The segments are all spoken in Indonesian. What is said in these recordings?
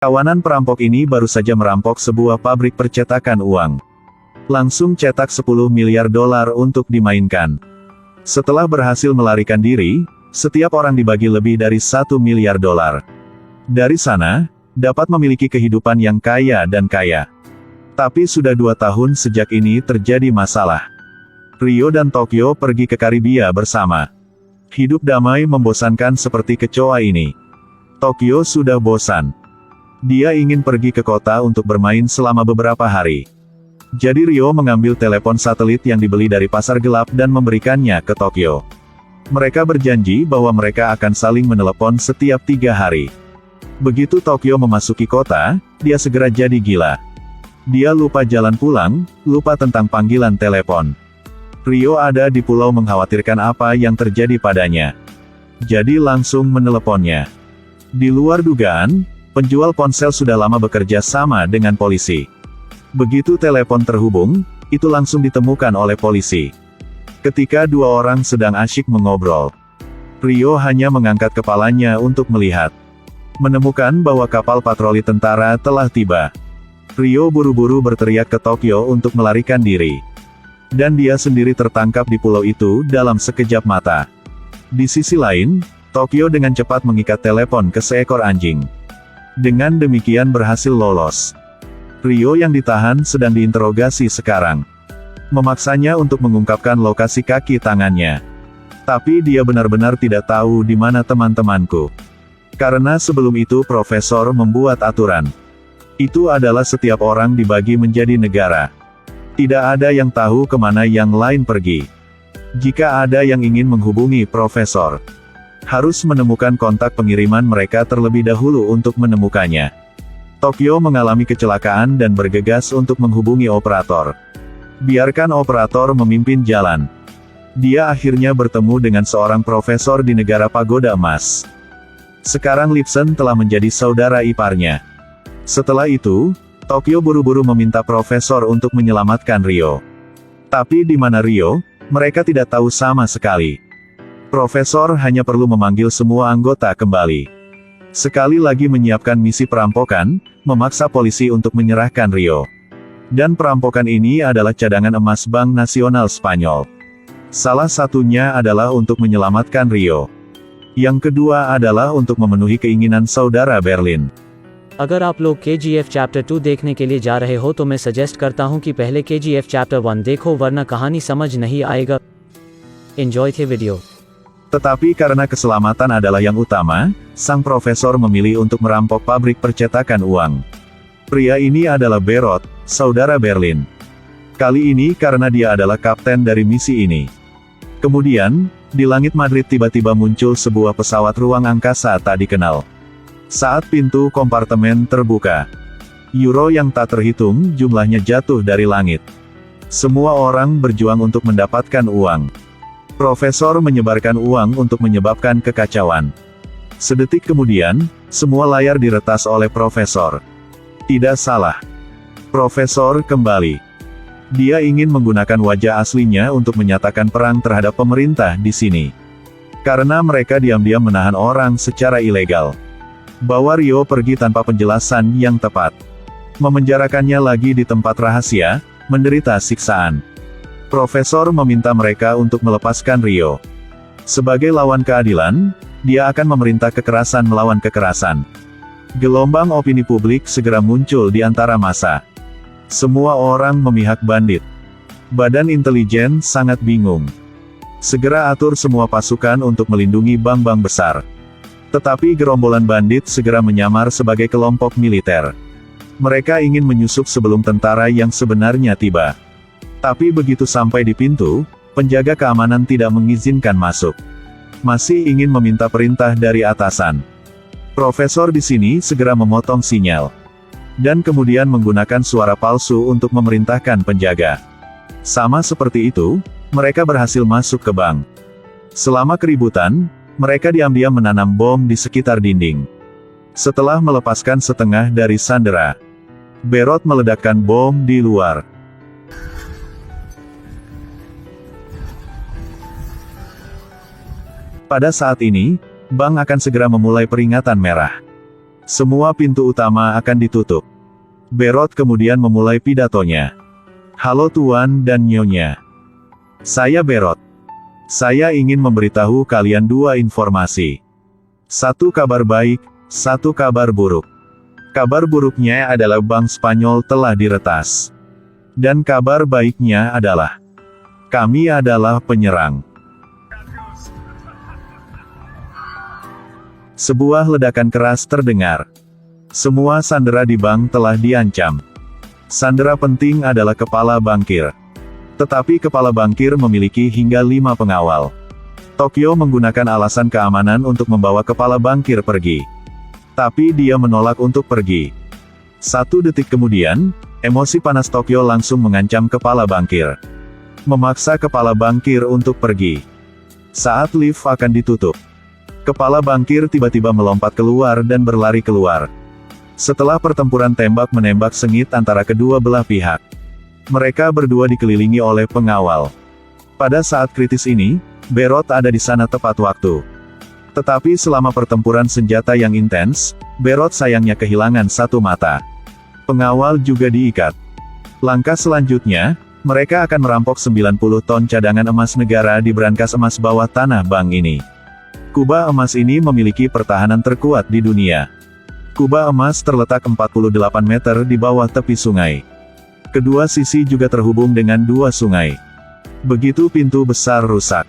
Kawanan perampok ini baru saja merampok sebuah pabrik percetakan uang. Langsung cetak 10 miliar dolar untuk dimainkan. Setelah berhasil melarikan diri, setiap orang dibagi lebih dari 1 miliar dolar. Dari sana, dapat memiliki kehidupan yang kaya dan kaya. Tapi sudah 2 tahun sejak ini terjadi masalah. Rio dan Tokyo pergi ke Karibia bersama. Hidup damai membosankan seperti kecoa ini. Tokyo sudah bosan. Dia ingin pergi ke kota untuk bermain selama beberapa hari. Jadi Rio mengambil telepon satelit yang dibeli dari pasar gelap dan memberikannya ke Tokyo. Mereka berjanji bahwa mereka akan saling menelepon setiap 3 hari. Begitu Tokyo memasuki kota, dia segera jadi gila. Dia lupa jalan pulang, lupa tentang panggilan telepon. Rio ada di pulau mengkhawatirkan apa yang terjadi padanya. Jadi langsung meneleponnya. Di luar dugaan, penjual ponsel sudah lama bekerja sama dengan polisi. Begitu telepon terhubung, itu langsung ditemukan oleh polisi. Ketika 2 orang sedang asyik mengobrol, Rio hanya mengangkat kepalanya untuk melihat. Menemukan bahwa kapal patroli tentara telah tiba. Rio buru-buru berteriak ke Tokyo untuk melarikan diri. Dan dia sendiri tertangkap di pulau itu dalam sekejap mata. Di sisi lain, Tokyo dengan cepat mengikat telepon ke seekor anjing. Dengan demikian berhasil lolos. Rio yang ditahan sedang diinterogasi sekarang. Memaksanya untuk mengungkapkan lokasi kaki tangannya. Tapi dia benar-benar tidak tahu di mana teman-temanku. Karena sebelum itu profesor membuat aturan. Itu adalah setiap orang dibagi menjadi negara. Tidak ada yang tahu kemana yang lain pergi. Jika ada yang ingin menghubungi profesor, harus menemukan kontak pengiriman mereka terlebih dahulu untuk menemukannya. Tokyo mengalami kecelakaan dan bergegas untuk menghubungi operator. Biarkan operator memimpin jalan. Dia akhirnya bertemu dengan seorang profesor di negara pagoda emas. Sekarang Lipson telah menjadi saudara iparnya. Setelah itu, Tokyo buru-buru meminta profesor untuk menyelamatkan Rio. Tapi di mana Rio, mereka tidak tahu sama sekali. Profesor hanya perlu memanggil semua anggota kembali. Sekali lagi menyiapkan misi perampokan, memaksa polisi untuk menyerahkan Rio. Dan perampokan ini adalah cadangan emas Bank Nasional Spanyol. Salah satunya adalah untuk menyelamatkan Rio. Yang kedua adalah untuk memenuhi keinginan saudara Berlin. अगर आप लोग KGF chapter 2 देखने के लिए जा रहे हो तो मैं सजेस्ट करता हूं कि पहले KGF चैप्टर 1 देखो वरना कहानी समझ नहीं आएगा. Enjoy the video. Tetapi karena keselamatan adalah yang utama, sang profesor memilih untuk merampok pabrik percetakan uang. Pria ini adalah Berot, saudara Berlin. Kali ini karena dia adalah kapten dari misi ini. Kemudian, di langit Madrid tiba-tiba muncul sebuah pesawat ruang angkasa tak dikenal. Saat pintu kompartemen terbuka, euro yang tak terhitung jumlahnya jatuh dari langit. Semua orang berjuang untuk mendapatkan uang. Profesor menyebarkan uang untuk menyebabkan kekacauan. Sedetik kemudian, semua layar diretas oleh profesor. Tidak salah. Profesor kembali. Dia ingin menggunakan wajah aslinya untuk menyatakan perang terhadap pemerintah di sini. Karena mereka diam-diam menahan orang secara ilegal. Bawa Rio pergi tanpa penjelasan yang tepat. Memenjarakannya lagi di tempat rahasia, menderita siksaan. Profesor meminta mereka untuk melepaskan Rio. Sebagai lawan keadilan, dia akan memerintah kekerasan melawan kekerasan. Gelombang opini publik segera muncul di antara massa. Semua orang memihak bandit. Badan intelijen sangat bingung. Segera atur semua pasukan untuk melindungi bank-bank besar. Tetapi gerombolan bandit segera menyamar sebagai kelompok militer. Mereka ingin menyusup sebelum tentara yang sebenarnya tiba. Tapi begitu sampai di pintu, penjaga keamanan tidak mengizinkan masuk. Masih ingin meminta perintah dari atasan. Profesor di sini segera memotong sinyal. Dan kemudian menggunakan suara palsu untuk memerintahkan penjaga. Sama seperti itu, mereka berhasil masuk ke bank. Selama keributan, mereka diam-diam menanam bom di sekitar dinding. Setelah melepaskan setengah dari sandera, Berot meledakkan bom di luar. Pada saat ini, bank akan segera memulai peringatan merah. Semua pintu utama akan ditutup. Berot kemudian memulai pidatonya. Halo Tuan dan Nyonya. Saya Berot. Saya ingin memberitahu kalian dua informasi. Satu kabar baik, satu kabar buruk. Kabar buruknya adalah Bank Spanyol telah diretas. Dan kabar baiknya adalah, kami adalah penyerang. Sebuah ledakan keras terdengar. Semua sandera di bank telah diancam. Sandera penting adalah kepala bankir. Tetapi kepala bankir memiliki hingga 5 pengawal. Tokyo menggunakan alasan keamanan untuk membawa kepala bankir pergi. Tapi dia menolak untuk pergi. 1 detik kemudian, emosi panas Tokyo langsung mengancam kepala bankir. Memaksa kepala bankir untuk pergi. Saat lift akan ditutup, kepala bankir tiba-tiba melompat keluar dan berlari keluar. Setelah pertempuran tembak-menembak sengit antara kedua belah pihak, mereka berdua dikelilingi oleh pengawal. Pada saat kritis ini, Berot ada di sana tepat waktu. Tetapi selama pertempuran senjata yang intens, Berot sayangnya kehilangan 1 mata. Pengawal juga diikat. Langkah selanjutnya, mereka akan merampok 90 ton cadangan emas negara di brankas emas bawah tanah bank ini. Kubah emas ini memiliki pertahanan terkuat di dunia. Kubah emas terletak 48 meter di bawah tepi sungai. Kedua sisi juga terhubung dengan 2 sungai. Begitu pintu besar rusak,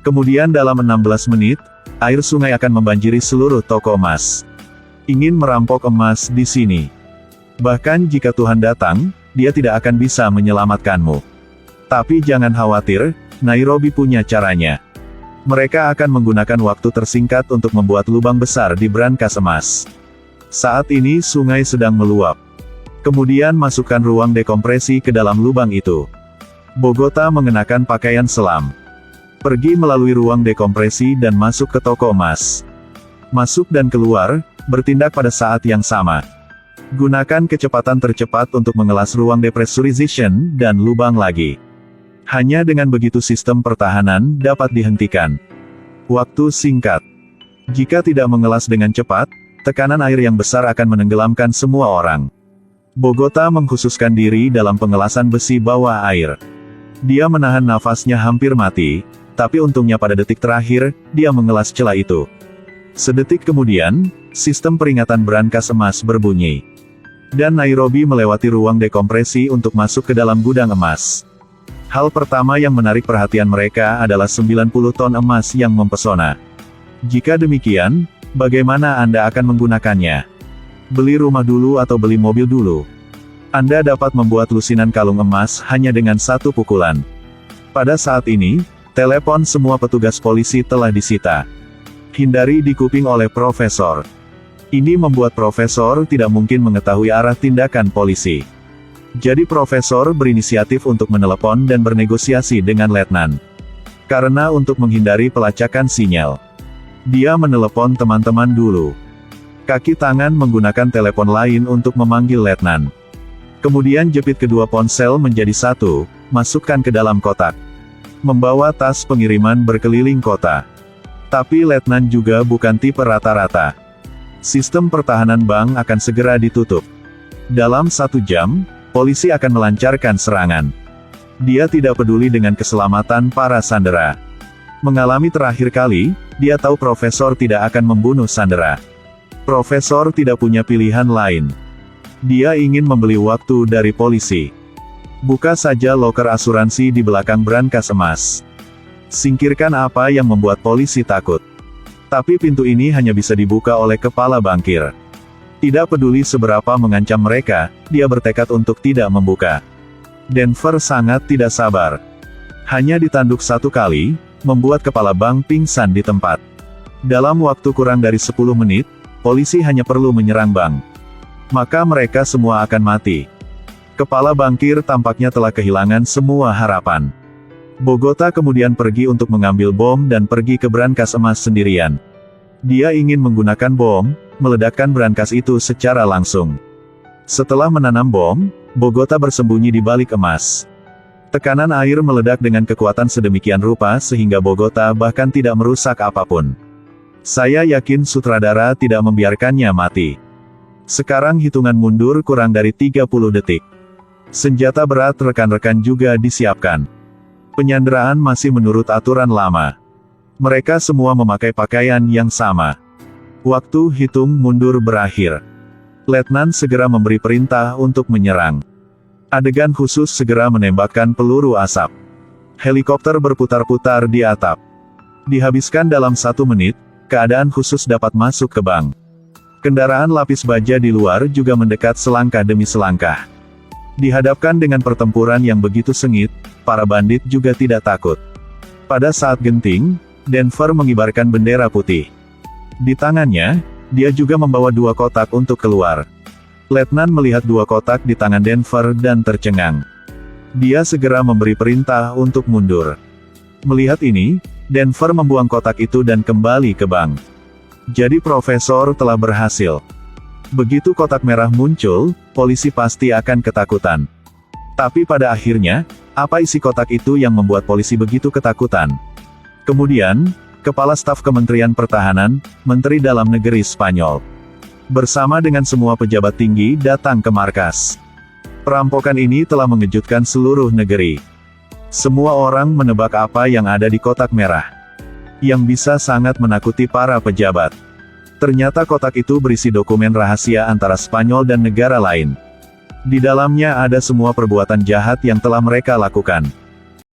kemudian dalam 16 menit, air sungai akan membanjiri seluruh toko emas. Ingin merampok emas di sini. Bahkan jika Tuhan datang, dia tidak akan bisa menyelamatkanmu. Tapi jangan khawatir, Nairobi punya caranya. Mereka akan menggunakan waktu tersingkat untuk membuat lubang besar di brankas emas. Saat ini sungai sedang meluap. Kemudian masukkan ruang dekompresi ke dalam lubang itu. Bogota mengenakan pakaian selam. Pergi melalui ruang dekompresi dan masuk ke toko emas. Masuk dan keluar, bertindak pada saat yang sama. Gunakan kecepatan tercepat untuk mengelas ruang depressurization dan lubang lagi. Hanya dengan begitu sistem pertahanan dapat dihentikan. Waktu singkat. Jika tidak mengelas dengan cepat, tekanan air yang besar akan menenggelamkan semua orang. Bogota mengkhususkan diri dalam pengelasan besi bawah air. Dia menahan nafasnya hampir mati, tapi untungnya pada detik terakhir, dia mengelas celah itu. Sedetik kemudian, sistem peringatan brankas emas berbunyi. Dan Nairobi melewati ruang dekompresi untuk masuk ke dalam gudang emas. Hal pertama yang menarik perhatian mereka adalah 90 ton emas yang mempesona. Jika demikian, bagaimana Anda akan menggunakannya? Beli rumah dulu atau beli mobil dulu? Anda dapat membuat lusinan kalung emas hanya dengan 1 pukulan. Pada saat ini, telepon semua petugas polisi telah disita. Hindari dikuping oleh profesor. Ini membuat profesor tidak mungkin mengetahui arah tindakan polisi. Jadi profesor berinisiatif untuk menelepon dan bernegosiasi dengan letnan. Karena untuk menghindari pelacakan sinyal, dia menelepon teman-teman dulu. Kaki tangan menggunakan telepon lain untuk memanggil letnan. Kemudian jepit kedua ponsel menjadi 1, masukkan ke dalam kotak. Membawa tas pengiriman berkeliling kota. Tapi letnan juga bukan tipe rata-rata. Sistem pertahanan bank akan segera ditutup. Dalam 1 jam, polisi akan melancarkan serangan. Dia tidak peduli dengan keselamatan para sandera. Mengalami terakhir kali, dia tahu profesor tidak akan membunuh sandera. Profesor tidak punya pilihan lain. Dia ingin membeli waktu dari polisi. Buka saja loker asuransi di belakang brankas emas. Singkirkan apa yang membuat polisi takut. Tapi pintu ini hanya bisa dibuka oleh kepala bankir. Tidak peduli seberapa mengancam mereka, dia bertekad untuk tidak membuka. Denver sangat tidak sabar. Hanya ditanduk 1 kali, membuat kepala bank pingsan di tempat. Dalam waktu kurang dari 10 menit, polisi hanya perlu menyerang bank. Maka mereka semua akan mati. Kepala bankir tampaknya telah kehilangan semua harapan. Bogota kemudian pergi untuk mengambil bom dan pergi ke brankas emas sendirian. Dia ingin menggunakan bom, meledakkan brankas itu secara langsung. Setelah menanam bom, Bogota bersembunyi di balik emas. Tekanan air meledak dengan kekuatan sedemikian rupa sehingga Bogota bahkan tidak merusak apapun. Saya yakin sutradara tidak membiarkannya mati. Sekarang hitungan mundur kurang dari 30 detik. Senjata berat rekan-rekan juga disiapkan. Penyanderaan masih menurut aturan lama. Mereka semua memakai pakaian yang sama. Waktu hitung mundur berakhir. Letnan segera memberi perintah untuk menyerang. Adegan khusus segera menembakkan peluru asap. Helikopter berputar-putar di atap. Dihabiskan dalam 1 menit, keadaan khusus dapat masuk ke bank. Kendaraan lapis baja di luar juga mendekat selangkah demi selangkah. Dihadapkan dengan pertempuran yang begitu sengit, para bandit juga tidak takut. Pada saat genting, Denver mengibarkan bendera putih. Di tangannya, dia juga membawa 2 kotak untuk keluar. Letnan melihat 2 kotak di tangan Denver dan tercengang. Dia segera memberi perintah untuk mundur. Melihat ini, Denver membuang kotak itu dan kembali ke bank. Jadi profesor telah berhasil. Begitu kotak merah muncul, polisi pasti akan ketakutan. Tapi pada akhirnya, apa isi kotak itu yang membuat polisi begitu ketakutan? Kemudian, Kepala Staf Kementerian Pertahanan, Menteri Dalam Negeri Spanyol, bersama dengan semua pejabat tinggi datang ke markas. Perampokan ini telah mengejutkan seluruh negeri. Semua orang menebak apa yang ada di kotak merah, yang bisa sangat menakuti para pejabat. Ternyata kotak itu berisi dokumen rahasia antara Spanyol dan negara lain. Di dalamnya ada semua perbuatan jahat yang telah mereka lakukan.